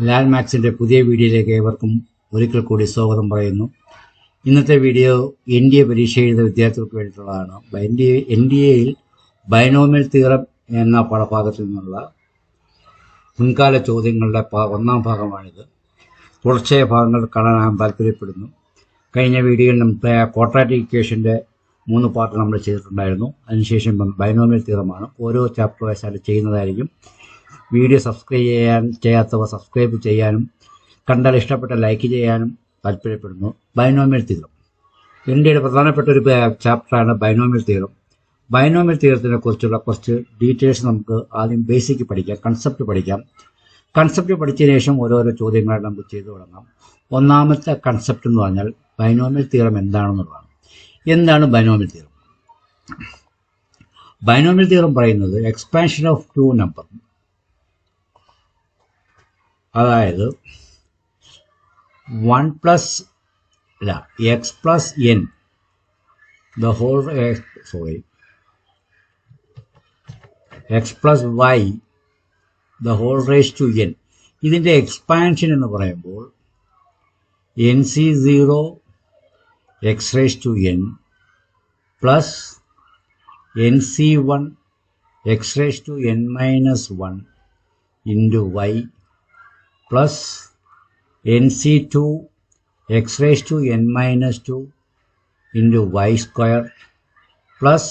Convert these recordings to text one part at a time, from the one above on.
Land മാത്സിൻ്റെ പുതിയ വീഡിയോയിലേക്ക് ഏവർക്കും ഒരിക്കൽ കൂടി സ്വാഗതം പറയുന്നു. ഇന്നത്തെ വീഡിയോ NDA പരീക്ഷ എഴുതുന്ന വിദ്യാർത്ഥികൾക്ക് വേണ്ടിയിട്ടുള്ളതാണ്. NDAയിൽ ബൈനോമിയൽ തിയറം എന്ന പാഠഭാഗത്തിൽ നിന്നുള്ള മുൻകാല ചോദ്യങ്ങളുടെ ഒന്നാം ഭാഗമാണിത്. തുടർച്ചയായ ഭാഗങ്ങൾ കാണാൻ ഞാൻ താല്പര്യപ്പെടുന്നു. കഴിഞ്ഞ വീഡിയോയിൽ നമുക്ക് ക്വാഡ്രാറ്റിക് ഇക്വേഷൻ്റെ 3 പാർട്ട് നമ്മൾ ചെയ്തിട്ടുണ്ടായിരുന്നു. അതിനുശേഷം ബൈനോമിയൽ തിയറമാണ്. ഓരോ ചാപ്റ്റർ വയസ്സായിട്ട് ചെയ്യുന്നതായിരിക്കും. വീഡിയോ സബ്സ്ക്രൈബ് ചെയ്യാത്തവർ സബ്സ്ക്രൈബ് ചെയ്യാനും കണ്ടാൽ ഇഷ്ടപ്പെട്ട ലൈക്ക് ചെയ്യാനും താല്പര്യപ്പെടുന്നു. ബൈനോമിയൽ തിയറം ഇന്ത്യയുടെ പ്രധാനപ്പെട്ട ഒരു ചാപ്റ്ററാണ് ബൈനോമിയൽ തിയറം. ബൈനോമിയൽ തിയറത്തിനെ കുറിച്ചുള്ള കുറച്ച് ഡീറ്റെയിൽസ് നമുക്ക് ആദ്യം ബേസിക് പഠിക്കാം, കൺസെപ്റ്റ് പഠിക്കാം. കൺസെപ്റ്റ് പഠിച്ചതിന് ശേഷം ഓരോരോ ചോദ്യങ്ങളായിട്ട് നമുക്ക് ചെയ്തു തുടങ്ങാം. ഒന്നാമത്തെ കൺസെപ്റ്റ് എന്ന് പറഞ്ഞാൽ ബൈനോമിയൽ തിയറം എന്താണെന്നുള്ളതാണ്. എന്താണ് ബൈനോമിയൽ തിയറം? ബൈനോമിയൽ തിയറം പറയുന്നത് എക്സ്പാൻഷൻ ഓഫ് 2 നമ്പർ, അതായത് 1 plus x plus n the whole x plus y the whole raise to n. ഇതിൻ്റെ എക്സ്പാൻഷൻ എന്ന് പറയുമ്പോൾ NC0 x raise to n plus NC1 x raise to N minus 1 into y plus NC2 x raised to n minus 2 into y square plus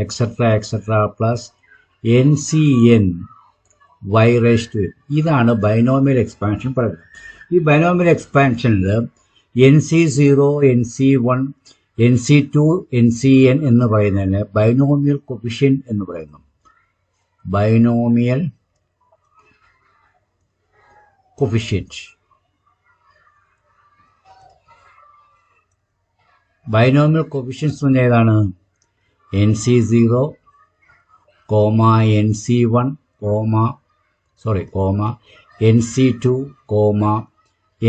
etc plus NCN y raised to n. ഇതാണ് binomial expansion പറയുന്നത്. ഈ binomial എക്സ്പാൻഷനിൽ NC0 NC1 NC2 NCN എന്ന് പറയുന്നതിന് binomial കൊഫിഷ്യൻ എന്ന് പറയുന്നു. Binomial coefficient. Binomial coefficients ഏതാണ്? NC0, NC1, NC2,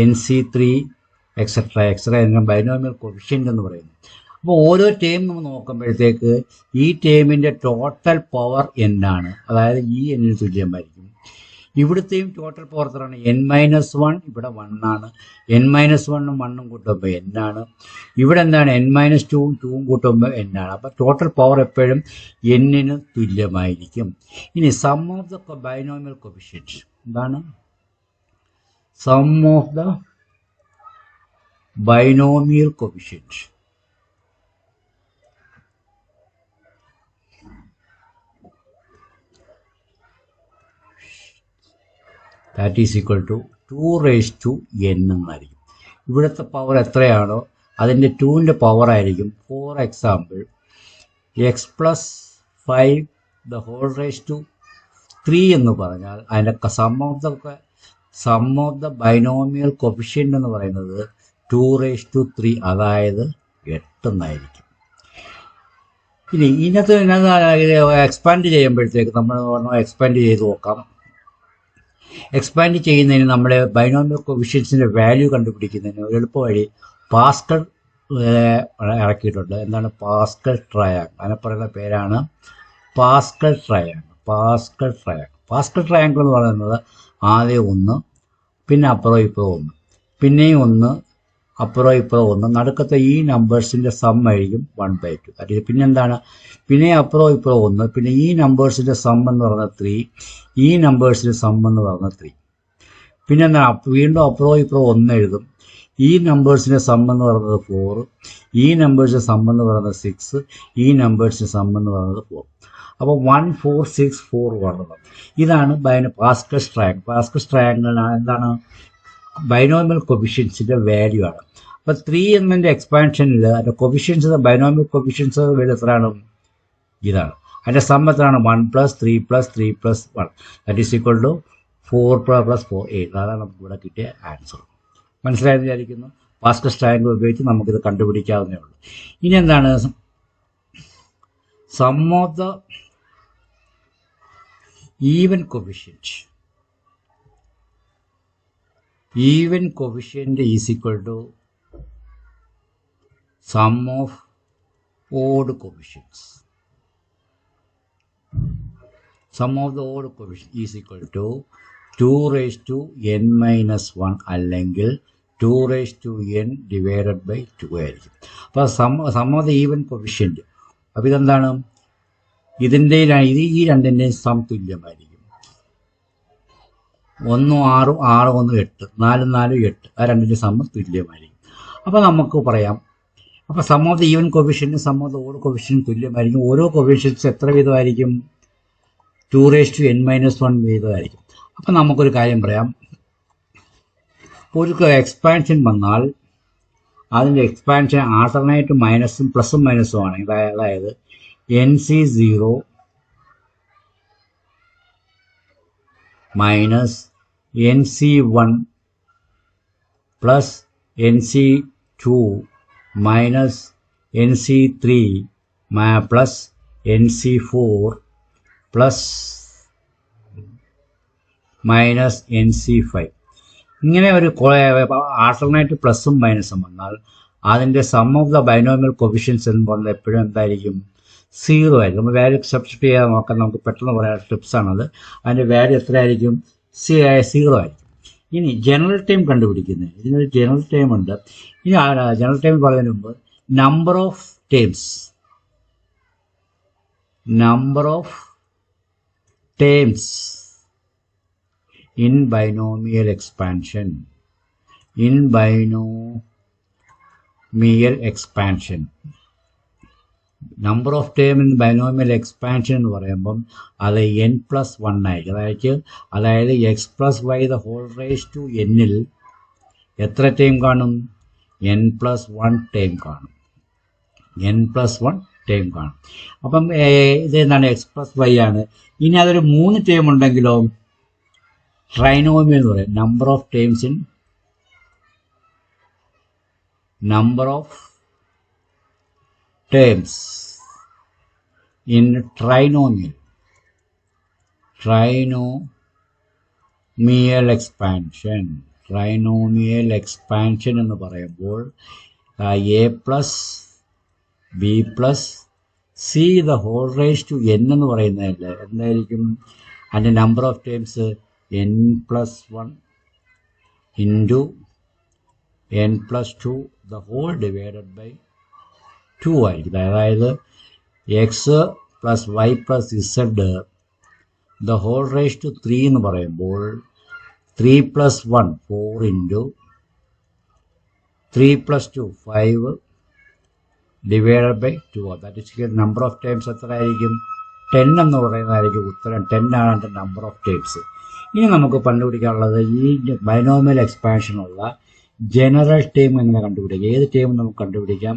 NC3 etcetera എന്ന binomial coefficient എന്ന് പറയുന്നു. അപ്പോൾ ഓരോ ടേം നമ്മൾ നോക്കുമ്പോഴത്തേക്ക് ഈ ടേമിൻ്റെ ടോട്ടൽ പവർ n ആണ്, അതായത് ഈ n തുല്യമായിരിക്കും. ഇവിടുത്തെയും ടോട്ടൽ പവർ എത്രയാണ്? n-1. ഇവിടെ 1 ആണ്. n-1ഉം 1ഉം കൂട്ടുമ്പോൾ n ആണ്. ഇവിടെ എന്താണ്? n-2ഉം 2ഉം കൂട്ടുമ്പോൾ n ആണ്. അപ്പോൾ ടോട്ടൽ പവർ എപ്പോഴും n-ന് തുല്യമായിരിക്കും. ഇനി sum of the binomial coefficient എന്താണ്? Sum of the binomial coefficient that is equal to 2 raised to n എന്നായിരിക്കും. ഇവിടുത്തെ പവർ എത്രയാണോ അതിൻ്റെ 2ൻ്റെ പവർ ആയിരിക്കും. For example X plus 5 the whole raise to 3 എന്ന് പറഞ്ഞാൽ അതിൻ്റെ sum of the binomial coefficient എന്ന് പറയുന്നത് 2 raised to 3, അതായത് 8 എന്നായിരിക്കും. ഇനി ഇതിനകത്ത് എക്സ്പാൻഡ് ചെയ്യുമ്പോഴത്തേക്ക് നമ്മൾ എക്സ്പാൻഡ് ചെയ്ത് നോക്കാം. എക്സ്പാൻഡ് ചെയ്യുന്നതിന് നമ്മുടെ ബൈനോമിയൽ കോഫിഷ്യൻസിൻ്റെ വാല്യൂ കണ്ടുപിടിക്കുന്നതിന് ഒരു എളുപ്പ വഴി പാസ്കൽ ഇറക്കിയിട്ടുണ്ട്. എന്താണ് പാസ്കൽ ട്രയാങ്കിൾ? അതിനെ പറയുന്ന പേരാണ് പാസ്കൽ ട്രയാങ്കിൾ. പാസ്കൽ ട്രയാങ്കിൾ എന്ന് പറയുന്നത് ആദ്യം 1, പിന്നെ അപ്പുറം ഇപ്പുറം 1, പിന്നെയും 1, അപ്പുറം ഇപ്പുറം 1, നടുക്കത്തെ ഈ നമ്പേഴ്സിൻ്റെ സം ആയിരിക്കും 1/2. അത് പിന്നെന്താണ്? പിന്നെ അപ്പുറം ഇപ്പുറം 1, പിന്നെ ഈ നമ്പേഴ്സിൻ്റെ സം എന്ന് പറയുന്നത് 3, ഈ നമ്പേഴ്സിൻ്റെ സം എന്ന് പറയുന്നത് 3. പിന്നെ എന്താണ്? വീണ്ടും അപ്പുറം ഇപ്പുറം 1 എഴുതും. ഈ നമ്പേഴ്സിൻ്റെ സം എന്ന് പറയുന്നത് 4, ഈ നമ്പേഴ്സിൻ്റെ സം എന്ന് പറയുന്നത് 6, ഈ നമ്പേഴ്സിൻ്റെ സം എന്ന് പറയുന്നത് 4. അപ്പോൾ 1 4 6 4 1. ഇതാണ് പാസ്കൽ ട്രയാങ്കിൾ. പാസ്കൽ ട്രയാങ്കിളിന് എന്താണ്? ബൈനോമിയൽ കോഫിഷ്യൻസിൻ്റെ വാല്യൂ ആണ്. അപ്പോൾ 3 എന്നതിൻ്റെ എക്സ്പാൻഷനിൽ അതിൻ്റെ കോഫിഷ്യൻസ്, ബൈനോമിയൽ കോഫിഷ്യൻസ് വേണ്ടി എത്രയാണ്? ഇതാണ്. അതിൻ്റെ സം എത്രയാണ്? 1 + 3 + 3 + 1 ദാറ്റ് ഈസ് ഈക്വൽ ടു 4 + 4 8. അതാണ് നമുക്ക് ഇവിടെ കിട്ടിയ ആൻസർ. മനസ്സിലായെന്ന് വിചാരിക്കുന്നു. പാസ്കൽ ട്രയാങ്കിൾ ഉപയോഗിച്ച് നമുക്കിത് കണ്ടുപിടിക്കാവുന്നേ ഉള്ളൂ. ഇനി എന്താണ്? Sum of the even coefficient. Even coefficient is equal to sum of odd coefficients. Sum of the odd coefficient is equal to 2n-1 അല്ലെങ്കിൽ 2n ഡിവൈഡഡ് ബൈ 2 ആയിരിക്കും. അപ്പോൾ സം ഓഫ് ദ ഈവൻ കൊഫിഷ്യൻറ്റ്. അപ്പോൾ ഇതെന്താണ്? ഈ രണ്ടിൻ്റെയും സം തുല്യമായിരിക്കും. 1 6 6 1 8 4 4 8 ആ രണ്ടിൻ്റെ സം തുല്യമായിരിക്കും. അപ്പോൾ നമുക്ക് പറയാം, അപ്പോൾ സം ഓഫ് ദ ഈവൻ കൊഫിഷ്യൻറ്റും സം ഓഫ് ദ ഓഡ് കൊഫിഷ്യൻറ്റും തുല്യമായിരിക്കും. ഓരോ കൊഫിഷ്യൻസ് എത്ര വീതമായിരിക്കും? 2n-1 വീതമായിരിക്കും. അപ്പം നമുക്കൊരു കാര്യം പറയാം, ഒരു എക്സ്പാൻഷൻ വന്നാൽ അതിൻ്റെ എക്സ്പാൻഷൻ ആൾട്ടർനേറ്റ് മൈനസും പ്ലസും മൈനസും ആണെങ്കിൽ, അതായത് NC0 minus NC1 plus NC2 minus NC3 plus NC4 plus minus NC5. ഇങ്ങനെ ഒരു ആൾട്ടർനേറ്റ് പ്ലസും മൈനസും വന്നാൽ അതിൻ്റെ സം ഓഫ് ദ ബൈനോമിയൽ കൊഫിഷ്യൻസ് എന്ന് പറയുന്നത് എപ്പോഴും എന്തായിരിക്കും? 0 ആയിരിക്കും. നമ്മൾ വാല്യൂ സബ്സ്റ്റിറ്റ്യൂട്ട് ചെയ്യാൻ നോക്കാൻ നമുക്ക് പെട്ടെന്ന് പറയാൻ ടിപ്സാണത്. അതിൻ്റെ വാല്യൂ എത്രയായിരിക്കും? 0 ആയിരിക്കും. ഇനി ജനറൽ ടൈം കണ്ടുപിടിക്കുന്നത്, ഇതിനൊരു ജനറൽ ടൈം ഉണ്ട്. ഇനി ജനറൽ ടൈം പറയുന്നതിന് മുമ്പ് number of terms in binomial expansion. Number of term in binomial expansion എന്ന് പറയുമ്പം അത് n+1 ആയിരിക്കും. അതായത് x+y the whole raise to എന്നിൽ എത്ര ടേം കാണും? n+1 ടേം കാണും. അപ്പം ഇതെന്താണ്? x+y ആണ്. ഇനി അതൊരു 3 ടേം ഉണ്ടെങ്കിലോ ട്രൈനോമിയൽ എന്ന് പറയും. Number of terms in trinomial expansion എന്ന് പറയുമ്പോൾ a+b+c the whole raise to n എന്ന് പറയുന്നതല്ലേ എന്തായിരിക്കും? അതിൻ്റെ number of terms n+1 into n+2 the whole divided by 2 ആയിരിക്കും. അതായത് x + y + z the whole raised to 3 എന്ന് പറയുമ്പോൾ 3 + 1 4 into 3 + 2 5 divided by 2. that is number of times എത്ര ആയിരിക്കും? 10 എന്ന് പറയുന്നതായിരിക്കും ഉത്തരം. 10 ആണ് അതിൻ്റെ നമ്പർ ഓഫ് ടൈംസ്. ഇനി നമുക്ക് കണ്ടുപിടിക്കാനുള്ളത് ഈ ബൈനോമിയൽ എക്സ്പാൻഷനുള്ള ജനറൽ ടൈം എങ്ങനെ കണ്ടുപിടിക്കാം? ഏത് ടൈം നമുക്ക് കണ്ടുപിടിക്കാം?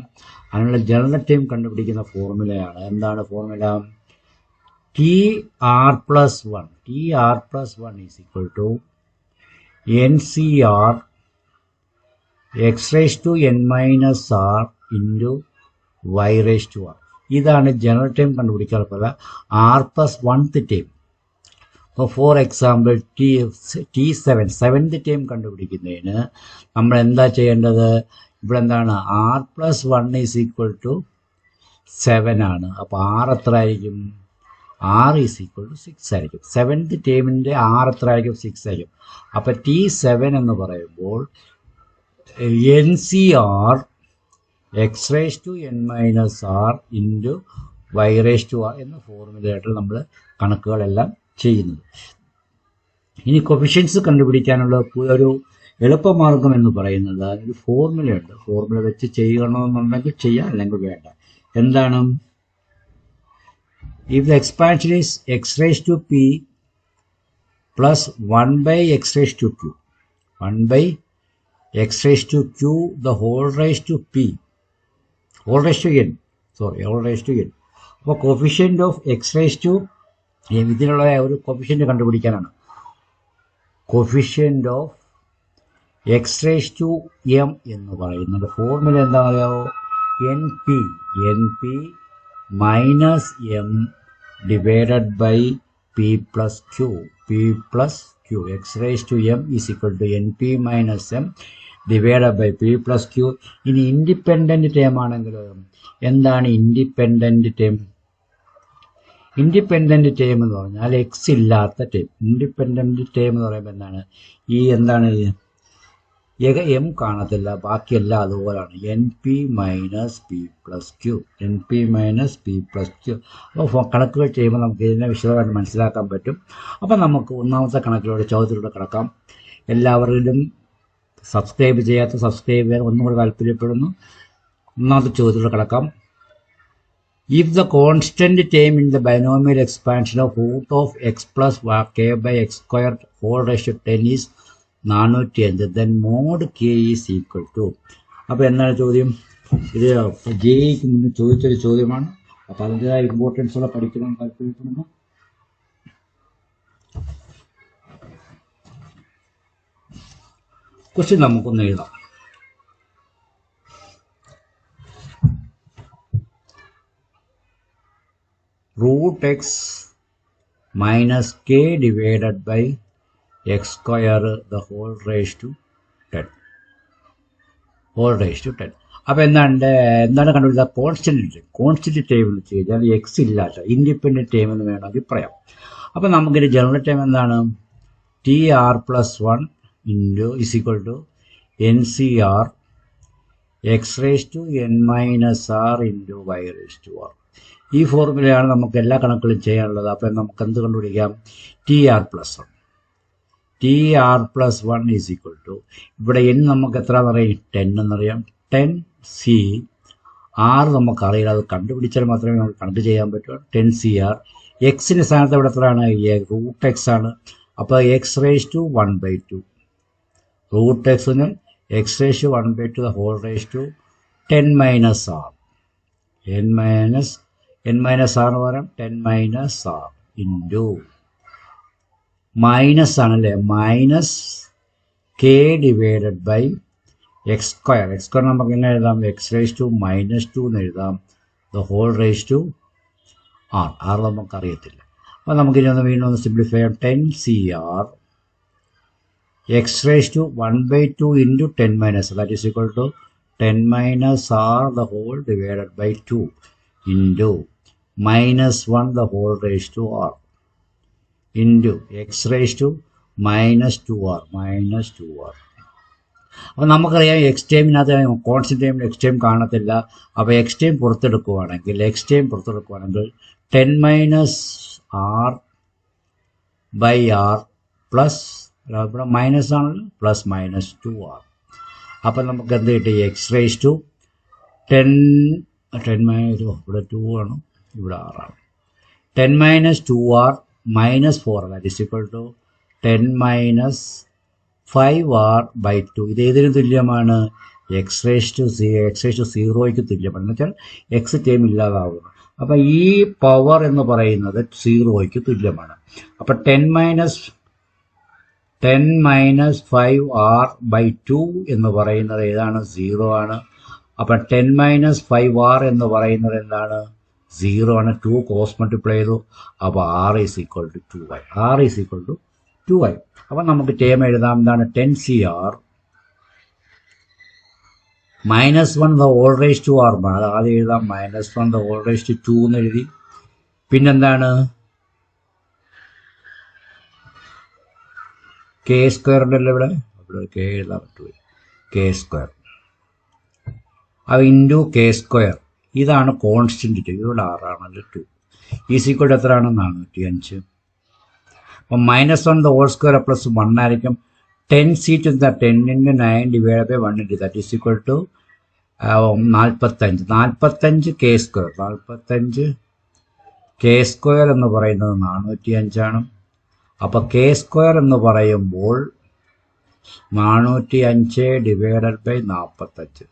അതിനുള്ള ജനറൽ ടൈം കണ്ടുപിടിക്കുന്ന ഫോർമുലയാണ്. എന്താണ് formula? TR+1 is equal to NCR x⁻n−r into y⁻r. ഇതാണ് ജനറൽ ടൈം കണ്ടുപിടിക്കാനുള്ള r+1th ടൈം. അപ്പോൾ for example T7 seventh term കണ്ടുപിടിക്കുന്നതിന് നമ്മൾ എന്താ ചെയ്യേണ്ടത്? ഇവിടെ എന്താണ്? r+1 ഈസ് ഈക്വൽ ടു 7 ആണ്. അപ്പോൾ r എത്ര ആയിരിക്കും? r ഈസ് ഈക്വൽ ടു 6 ആയിരിക്കും. സെവൻത് ടൈമിൻ്റെ r എത്ര ആയിരിക്കും? 6 ആയിരിക്കും. അപ്പോൾ T7 എന്ന് പറയുമ്പോൾ NCR x⁻n−r ഇൻറ്റു y⁻r എന്ന ഫോർമുലയായിട്ട് നമ്മൾ കണക്കുകളെല്ലാം ചെയ്യുന്നത്. ഇനി കൊഫിഷ്യൻസ് കണ്ടുപിടിക്കാനുള്ള ഒരു എളുപ്പമാർഗം എന്ന് പറയുന്നത് അതിനൊരു ഫോർമുലയുണ്ട്. ഫോർമുല വെച്ച് ചെയ്യണമെന്നുണ്ടെങ്കിൽ ചെയ്യാം, അല്ലെങ്കിൽ വേണ്ട. എന്താണ്? if the expansion is x⁻p plus 1/x⁻q the whole raised to p whole raised to n. അപ്പോൾ കോഫിഷ്യൻ്റ് ഓഫ് x⁻m ഇതിനുള്ള ഒരു കോഫിഷ്യൻ്റ് കണ്ടുപിടിക്കാനാണ്. കോഫിഷ്യൻ്റ് ഓഫ് x⁻m എന്ന് പറയുന്നത് ഫോർമുല എന്താ പറയാമോ? np minus m divided by p plus q. x⁻m is equal to np minus m divided by p plus q. ഇനി independent term ആണെങ്കിലോ? എന്താണ് ഇൻഡിപെൻഡൻറ്റ് ടേം? ഇൻഡിപെൻഡൻറ്റ് ടേം എന്ന് പറഞ്ഞാൽ X ഇല്ലാത്ത ടേം. ഇൻഡിപെൻഡൻറ്റ് ടേം എന്ന് പറയുമ്പോൾ എന്താണ് എം കാണത്തില്ല, ബാക്കിയെല്ലാം അതുപോലാണ്. N p minus p plus q, n p minus p plus q. അപ്പോൾ കണക്കുകൾ ചെയ്യുമ്പോൾ നമുക്ക് ഇതിനെ വിശദമായിട്ട് മനസ്സിലാക്കാൻ പറ്റും. അപ്പം നമുക്ക് ഒന്നാമത്തെ കണക്കിലൂടെ ചോദ്യത്തിലൂടെ കിടക്കാം. എല്ലാവരിലും സബ്സ്ക്രൈബ് ചെയ്യാൻ ഒന്നുകൂടി താല്പര്യപ്പെടുന്നു. ഒന്നാമത്തെ ചോദ്യത്തിലൂടെ കിടക്കാം. If the constant term in the binomial expansion of root of x plus k by x squared whole raised to 10 is 405, then mod k is equal to. അപ്പോൾ എന്താണ് ചോദ്യം? ഇത് ജെയ്ക്ക് മുന്നേ ചോദിച്ചൊരു ചോദ്യമാണ്. അപ്പോൾ അതിൻ്റെതായ ഇമ്പോർട്ടൻസ് ഉള്ള പഠിക്കണം താല്പര്യപ്പെടുന്നു. ക്വസ്റ്റ്യൻ നമുക്കൊന്ന് എഴുതാം. root x minus k divided by x square the whole raised to 10. അപ്പോൾ എന്താണ് കണ്ടുപിടിക്കുക? കോൺസ്റ്റന്റ് ടേം എന്ന് വെച്ച് കഴിഞ്ഞാൽ എക്സ് ഇല്ലാത്ത ഇൻഡിപെൻഡൻറ്റ് ടേം എന്ന് വേണമെങ്കിൽ പറയാം. അപ്പോൾ നമുക്കൊരു ജനറൽ ടേം എന്താണ്? T R plus 1 into is equal to N C R X raise to N minus R into Y raise to R. ഈ ഫോർമുലയാണ് നമുക്ക് എല്ലാ കണക്കുകളും ചെയ്യാനുള്ളത്. അപ്പം നമുക്ക് എന്ത് കണ്ടുപിടിക്കാം? T R plus 1 is equal to, ഇവിടെ എൻ നമുക്ക് എത്ര എന്നറിയാം? 10 എന്നറിയാം. 10 സി ആർ നമുക്കറിയില്ല, അത് കണ്ടുപിടിച്ചാൽ മാത്രമേ നമുക്ക് കണക്ക് ചെയ്യാൻ പറ്റൂ. 10 സി ആർ എക്സിൻ്റെ സ്ഥാനത്ത് ഇവിടെ എത്രയാണ്? റൂട്ട് എക്സ് ആണ്. അപ്പോൾ എക്സ് റേസ് ടു 1/2 റൂട്ട് എക്സിന് X raise to 1/2 the whole raise to 10 minus R N minus ആറിന് പകരം 10 മൈനസ് ആർ ഇൻറ്റു മൈനസ് ആണല്ലേ, minus K divided by X square. നമുക്ക് എങ്ങനെ എഴുതാം? എക്സ് റേസ് ടു -2 എന്ന് എഴുതാം. The whole raise to R നമുക്കറിയത്തില്ല. അപ്പോൾ നമുക്കിനി വീണ്ടും ഒന്ന് സിംപ്ലിഫൈ ചെയ്യാം. 10 C R X raise to 1/2 into 10 minus, that is equal to 10 minus R the whole divided by 2 into -1 the whole raised to r into x raised to -2r. അപ്പോൾ നമുക്കറിയാം x ടൈമിനകത്ത് constant ടൈമിൽ x term കാണത്തില്ല. അപ്പോൾ x term പുറത്തെടുക്കുകയാണെങ്കിൽ 10 minus r by r plus, ഇവിടെ minus ആണല്ലോ, plus -2r. അപ്പം നമുക്ക് എന്ത് കിട്ടി? എക്സ് റേസ് ടു 10 ഇവിടെ 2 ആണ്, ഇവിടെ 6 ആണ്. 10 minus 2r minus 4, that is equal to 10 minus 5r by 2. ഇത് ഏതിന് തുല്യമാണ്? എക്സ് റേസ് ടു 0യ്ക്ക് തുല്യമാണ്. എന്ന് വെച്ചാൽ എക്സ് ടൈം ഇല്ലാതാവുന്നു. അപ്പം ഈ പവർ എന്ന് പറയുന്നത് 0യ്ക്ക് തുല്യമാണ്. അപ്പം 10 മൈനസ് 5r ബൈ 2 എന്ന് പറയുന്നത് ഏതാണ്? 0 ആണ്. അപ്പം 10 മൈനസ് 5r എന്ന് പറയുന്നത് എന്താണ്? 0 ആണ്. 2 ക്രോസ് മൾട്ടിപ്ലൈ ചെയ്തു. അപ്പോൾ r is equal to 2y. അപ്പം നമുക്ക് ടേം എഴുതാം. എന്താണ്? 10 C R -1 the whole raise to R. അത് ആദ്യം എഴുതാം. -1 ദ ഹോൾ റേസ് ടു 2 എന്ന് എഴുതി. പിന്നെന്താണ്? കെ സ്ക്വയർ ഉണ്ടല്ലോ ഇവിടെ കെ എഴുതാൻ പറ്റുമോ? കെ സ്ക്വയർ അത് ഇൻറ്റു കെ സ്ക്വയർ. ഇതാണ് കോൺസ്റ്റന്റ് ടൈം. ഇവിടെ 6 ആണല്ലോ. 2 ഈസ് ഈക്വൽ ടു എത്രയാണ്? 405. അപ്പം -1 ദ ഹോൾ സ്ക്വയർ പ്ലസ് 1 ആയിരിക്കും. 10 C two 10 × 9 divide by 1 × that is equal to 45 K square. 45 K square എന്ന് പറയുന്നത് 405 ആണ്. അപ്പോൾ കെ സ്ക്വയർ എന്ന് പറയുമ്പോൾ 405 divided by 45,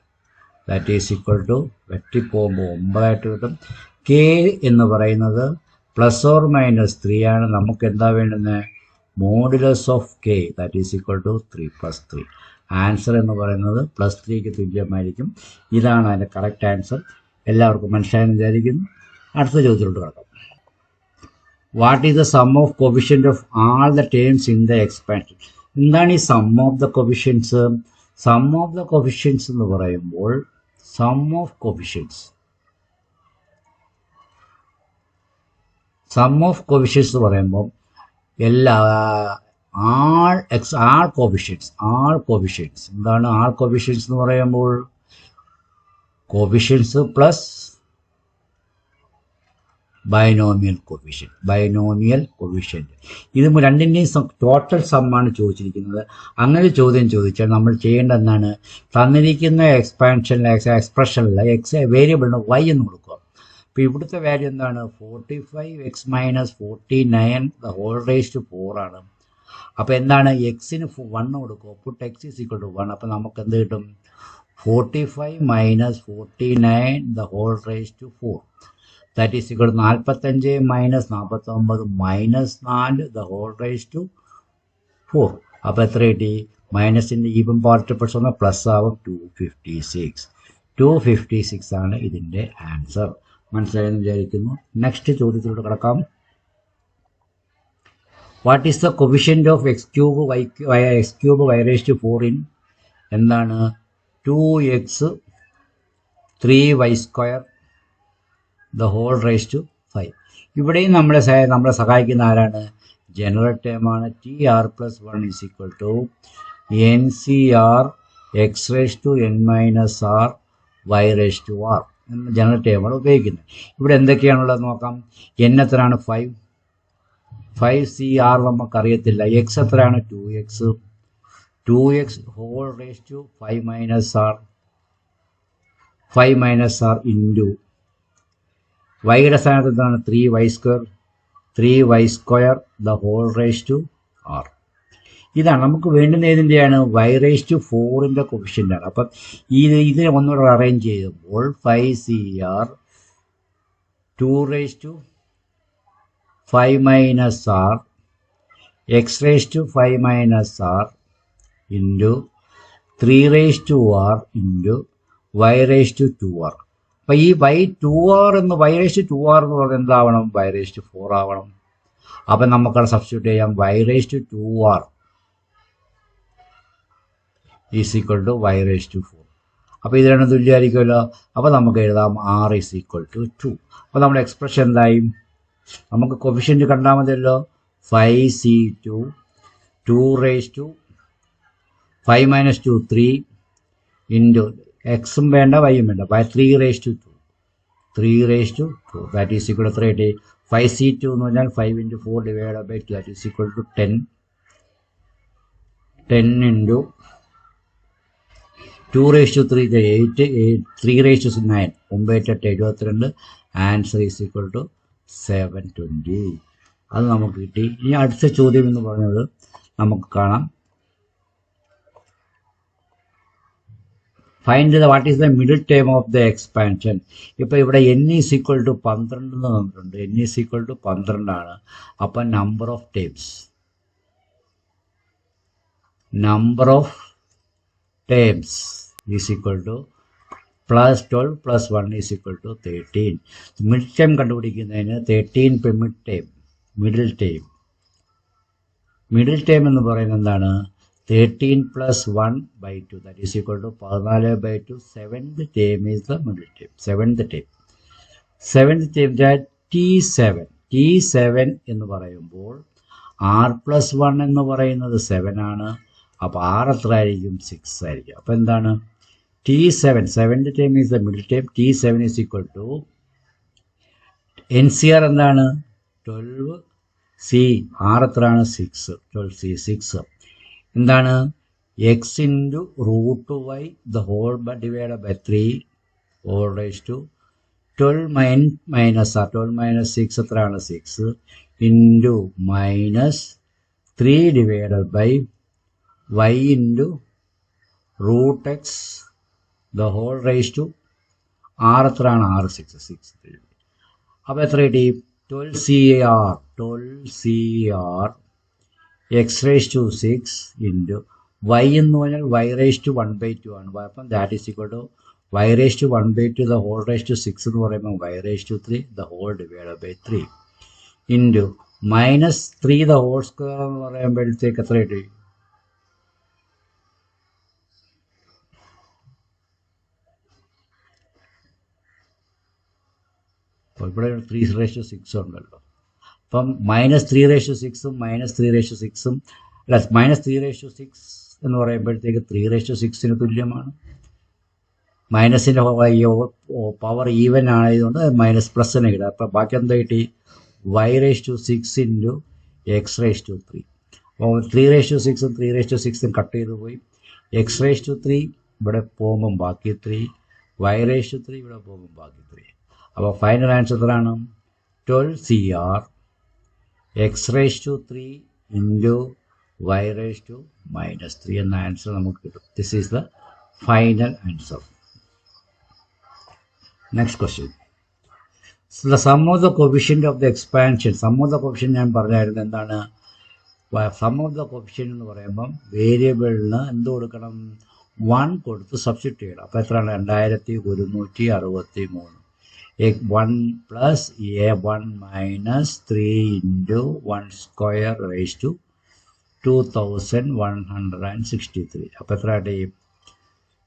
that is equal to വെട്ടിപ്പോകുമ്പോൾ 9 ആയിട്ട് കിട്ടും. കെ എന്ന് പറയുന്നത് +or-3 ആണ്. നമുക്ക് എന്താ വേണ്ടുന്നത്? Modulus of K, that is equal to 3 + 3. Answer എന്ന് പറയുന്നത് +3ക്ക് തുല്യമായിരിക്കും. ഇതാണ് അതിൻ്റെ കറക്റ്റ് ആൻസർ. എല്ലാവർക്കും മനസ്സിലായെന്ന് വിചാരിക്കുന്നു. അടുത്ത ചോദ്യത്തിലോട്ട് കിടക്കാം. What is the sum of coefficient of all the terms in the expansion? എന്താണ് ഈ sum of the coefficients? Sum of the coefficients എന്ന് പറയുമ്പോൾ സം സം ഓഫ് കോഫിഷ്യൻസ് എന്ന് പറയുമ്പോൾ എല്ലാ ആൾ കോഫിഷ്യൻസ് എന്താണ് ആൾ കോഫിഷ്യൻസ് എന്ന് പറയുമ്പോൾ കോഫിഷ്യൻസ് പ്ലസ് ബൈനോമിയൽ കോഫിഷ്യൻറ്റ് ഇത് രണ്ടിൻ്റെയും ടോട്ടൽ സമ്മാണ് ചോദിച്ചിരിക്കുന്നത്. അങ്ങനെ ചോദ്യം ചോദിച്ചാൽ നമ്മൾ ചെയ്യേണ്ട എന്താണ്, തന്നിരിക്കുന്ന എക്സ്പ്രഷനിൽ വേരിയബിളിന് y എന്ന് കൊടുക്കുക. അപ്പോൾ ഇവിടുത്തെ വാല്യൂ എന്താണ്, 45x - 49 the whole raise to 4 ആണ്. അപ്പോൾ എന്താണ്, എക്സിന് 1 കൊടുക്കുക, പുട്ട് x = 1. അപ്പോൾ നമുക്ക് എന്ത് കിട്ടും, 45 - 49 the whole raise to 4 that is equal 45 - 49 - 4 the whole raise to 4. അപ്പോൾ എത്ര കിട്ടി, മൈനസിൻ്റെ ഈവൻ പാർട്ടിക്കിൾസ് ഒന്ന് പ്ലസ് ആവും, 256 ആണ് ഇതിൻ്റെ ആൻസർ. മനസ്സിലായെന്ന് വിചാരിക്കുന്നു. നെക്സ്റ്റ് ചോദ്യത്തിലൂടെ കിടക്കാം. What is the coefficient of x³ y raised to 4 in എന്താണ്, 2x 3y² the whole raise to 5. ഇവിടെയും നമ്മളെ സഹായിക്കുന്ന ആരാണ്, general ടേമാണ്. TR+1 = NCR x⁻n - r y⁻r എന്ന ജനറൽ ടേമാണ് ഉപയോഗിക്കുന്നത്. ഇവിടെ എന്തൊക്കെയാണുള്ളത് നോക്കാം. n എത്രയാണ്, 5CR നമുക്കറിയത്തില്ല. x എത്രയാണ്, 2x whole raise to 5 - r into വൈയുടെ സ്ഥാനത്ത് എന്താണ്, 3y² the whole raise to r. ഇതാണ് നമുക്ക് വേണ്ടുന്ന. ഏതിൻ്റെയാണ്, y⁻⁴ കൊഫിഷ്യൻ്റാണ്. അപ്പം ഇതിനെ ഒന്നുകൂടെ അറേഞ്ച് ചെയ്യുമ്പോൾ 5CR 2 5 - r x⁻⁵ into 3r into y⁻²r. അപ്പം ഈ y2r എന്ന് y⁻² എന്ന് പറയുന്നത് എന്താവണം, y⁻4 ആവണം. അപ്പം നമുക്കത് സബ്സ്റ്റിറ്റ്യൂട്ട് ചെയ്യാം. y⁻²r = y⁻4. അപ്പോൾ ഇത് രണ്ടും തുല്യമായിരിക്കുമല്ലോ. അപ്പോൾ നമുക്ക് എഴുതാം r = 2. അപ്പോൾ നമ്മുടെ എക്സ്പ്രഷൻ എന്തായി, നമുക്ക് കൊഫിഷ്യൻ്റ് കണ്ടാൽ മതിയല്ലോ. 5C2 2 5 - 2 3 ഇൻറ്റു എക്സും വേണ്ട വൈയും വേണ്ട, 3 3 ദാറ്റ് ഈസ് ഇക്വൽ എത്ര കിട്ടി, 5C2 എന്ന് പറഞ്ഞാൽ 5 × 4 / 2 that is equal to 10 into 2 3 8 3 9 9 8 72. Answer is equal to 720. അത് നമുക്ക് കിട്ടി. ഇനി അടുത്ത ചോദ്യം എന്ന് പറയുന്നത് നമുക്ക് കാണാം. Find what is the middle term of the expansion. ഇപ്പോൾ ഇവിടെ n = 12 എന്ന് തന്നിട്ടുണ്ട്. n = 12 ആണ്. അപ്പം number of terms is equal to +12 + 1 = 13. Mid term കണ്ടുപിടിക്കുന്നതിന് 13 മിഡിൽ ടേം എന്ന് പറയുന്നത് എന്താണ്, 13 + 1/2 that is equal to 14/2. Seventh term is the middle term. Seventh term T7 എന്ന് പറയുമ്പോൾ r+1 എന്ന് പറയുന്നത് 7 ആണ്. അപ്പോൾ r എത്ര ആയിരിക്കും, 6 ആയിരിക്കും. അപ്പോൾ എന്താണ്, T7 seventh term is the middle term. T7 is equal to NCR എന്താണ്, 12C. r എത്രയാണ്, 6. 12C 6 എന്താണ്, x × √y the whole divided by 3 all raised to 12 minus r 12 minus 6 എത്രയാണ്, 6 into -3 divided by y into √x the whole raised to r എത്രയാണ്, r 6. അപ്പോൾ എത്ര കിട്ടി, 12CR x⁻6 into y എന്ന് പറഞ്ഞാൽ y⁻1/2 ആണ്. അപ്പം that is equal to y⁻1/2 the whole raise to 6 എന്ന് പറയുമ്പോൾ y⁻3 the whole divided by 3 into -3 the whole square എന്ന് പറയുമ്പോഴത്തേക്ക് എത്ര കിട്ടി, അപ്പോൾ ഇവിടെ 3⁻6 ഉണ്ടല്ലോ. അപ്പം -3/6 -3/6 അല്ല -3/6 എന്ന് പറയുമ്പോഴത്തേക്ക് 3/6 തുല്യമാണ്. മൈനസിൻ്റെ പവർ ഈവൻ ആയതുകൊണ്ട് മൈനസ് പ്ലസ് തന്നെ കിട്ടും. അപ്പം ബാക്കി എന്താ കിട്ടി? y6 × x3. അപ്പോൾ 3/6 3/6 കട്ട് ചെയ്ത് പോയി. x3 ഇവിടെ പോകുമ്പം ബാക്കി 3, y3 ഇവിടെ പോകുമ്പം ബാക്കി 3. അപ്പോൾ ഫൈനൽ ആൻസർ എത്രയാണ്? 12 CR x3 × y−3 എന്ന ആൻസർ നമുക്ക് കിട്ടും. This is the final answer. Next question. The sum of the coefficient of the expansion. Sum of the coefficient ഞാൻ പറഞ്ഞായിരുന്നു. എന്താണ് സം ഓഫ് ദ കോഫിഷ്യൻ്റ് എന്ന് പറയുമ്പം വേരിയബിളിന് എന്ത് കൊടുക്കണം? 1 കൊടുത്ത് സബ്സ്റ്റിറ്റ്യൂട്ട് ചെയ്യണം. അപ്പോൾ എത്രയാണ്? 2163. 1 + A1 - 3 × 1² = 2163. അപ്പോൾ എത്ര ആയിട്ട്?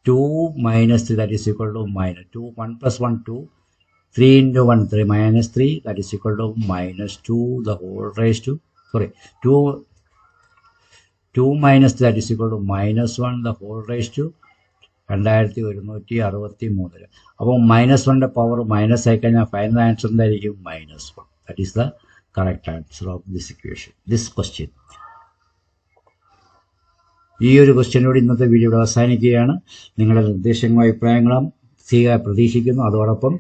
2 - 3 that is equal to -2. 1 + 1 2. 3 × 1 3 -3 that is equal to -2 the whole raised to 2 - that is equal to -1 the whole raised to 2163. അപ്പോൾ -1ൻ്റെ പവർ മൈനസ് ആയി കഴിഞ്ഞാൽ ഫൈനൽ ആൻസർ എന്തായിരിക്കും? -1. That is the correct answer of this equation, this question. ഈ ഒരു ക്വസ്റ്റ്യനോട് ഇന്നത്തെ video ഇവിടെ അവസാനിക്കുകയാണ്. നിങ്ങളുടെ നിർദ്ദേശങ്ങളും അഭിപ്രായങ്ങളും പ്രതീക്ഷിക്കുന്നു. അതോടൊപ്പം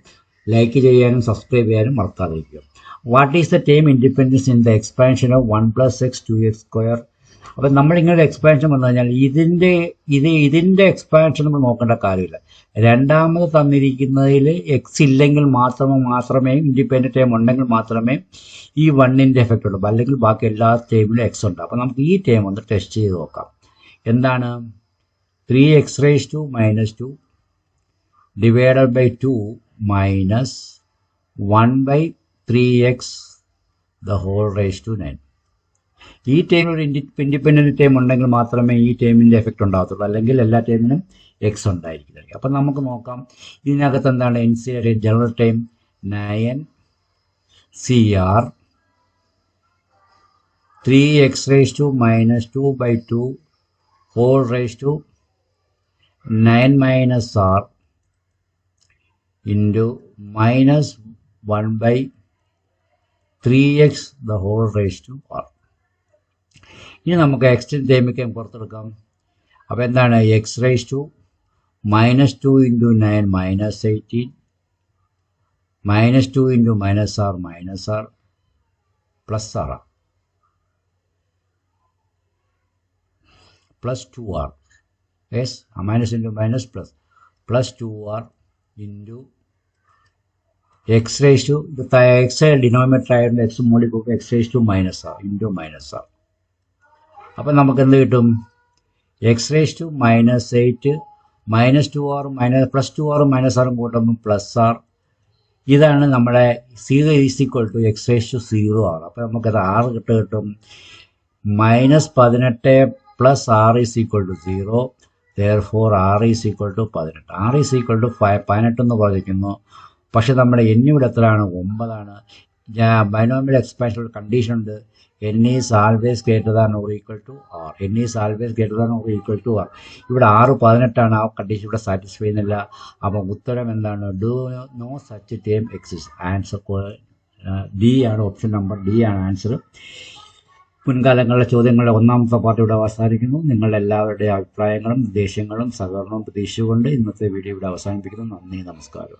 ലൈക്ക് ചെയ്യാനും സബ്സ്ക്രൈബ് ചെയ്യാനും മറക്കാതിരിക്കുക. What is the time independence in the expansion of 1 + x 2x²? അപ്പം നമ്മളിങ്ങനെ എക്സ്പാൻഷൻ വന്നു കഴിഞ്ഞാൽ ഇതിൻ്റെ എക്സ്പാൻഷൻ നമ്മൾ നോക്കേണ്ട കാര്യമില്ല. രണ്ടാമത് തന്നിരിക്കുന്നതിൽ എക്സ് ഇല്ലെങ്കിൽ മാത്രമേ ഇൻഡിപെൻഡൻറ്റ് ടൈം ഉണ്ടെങ്കിൽ മാത്രമേ ഈ 1ൻ്റെ എഫക്റ്റ് ഉള്ളൂ. അല്ലെങ്കിൽ ബാക്കി എല്ലാ ടൈമിലും എക്സ് ഉണ്ട്. അപ്പം നമുക്ക് ഈ ടൈം ഒന്ന് ടെസ്റ്റ് ചെയ്ത് നോക്കാം. എന്താണ്? 3x⁻² divided by 2 minus 1/3x the whole raise to 9. ഈ ടൈമിൽ ഇൻഡിപെൻഡൻറ്റ് ടൈം ഉണ്ടെങ്കിൽ മാത്രമേ ഈ ടൈമിൻ്റെ എഫക്റ്റ് ഉണ്ടാകത്തുള്ളൂ. അല്ലെങ്കിൽ എല്ലാ ടൈമിനും എക്സ് ഉണ്ടായിരിക്കും. അപ്പം നമുക്ക് നോക്കാം ഇതിനകത്ത് എന്താണ് NCR general time 9CR 3x⁻²/2 whole raised to 9 - R into -1/3x the whole raised to R. ഇനി നമുക്ക് എക്സ്റ്റെൻഡ് ടൈമിലേക്ക് പുറത്തെടുക്കാം. അപ്പോൾ എന്താണ്? x⁻² -2 × 9 -18 -2 × -R plus R plus 2R. Yes, minus into minus plus 2R into x⁻². The x denominator ആയതുകൊണ്ട് x മുകളിൽ പോകുമ്പോൾ x⁻² -R into -R. അപ്പം നമുക്ക് എന്ത് കിട്ടും? x⁻² -8 -2R plus 2R -R കൂട്ടുമ്പോൾ പ്ലസ് R. ഇതാണ് നമ്മുടെ C = x⁻0 R. അപ്പം നമുക്കത് R കിട്ടും -18 plus R is equal to 0. Therefore R is equal to 18. R is equal to 18 എന്ന് പറഞ്ഞിരിക്കുന്നു. പക്ഷെ നമ്മുടെ n ഇവിടെ എത്രയാണ്? 9 ബൈനോമിയൽ എക്സ്പാൻഷൻ കണ്ടീഷൻ ഉണ്ട്. n is always greater than or equal to R. n is always greater than or equal to R. ഇവിടെ 18 ആ condition ഇവിടെ സാറ്റിസ്ഫൈ ചെയ്യുന്നില്ല. അപ്പം ഉത്തരം എന്താണ്? Do no such time exist. Answer D ആണ്. ഓപ്ഷൻ നമ്പർ ഡി ആണ് ആൻസർ. മുൻകാലങ്ങളിലെ ചോദ്യങ്ങളുടെ ഒന്നാമത്തെ പാർട്ട് ഇവിടെ അവസാനിക്കുന്നു. നിങ്ങളുടെ എല്ലാവരുടെയും അഭിപ്രായങ്ങളും നിർദ്ദേശങ്ങളും സഹകരണവും പ്രതീക്ഷിച്ചുകൊണ്ട് ഇന്നത്തെ വീഡിയോ ഇവിടെ അവസാനിപ്പിക്കുന്നു. നന്ദി, നമസ്കാരം.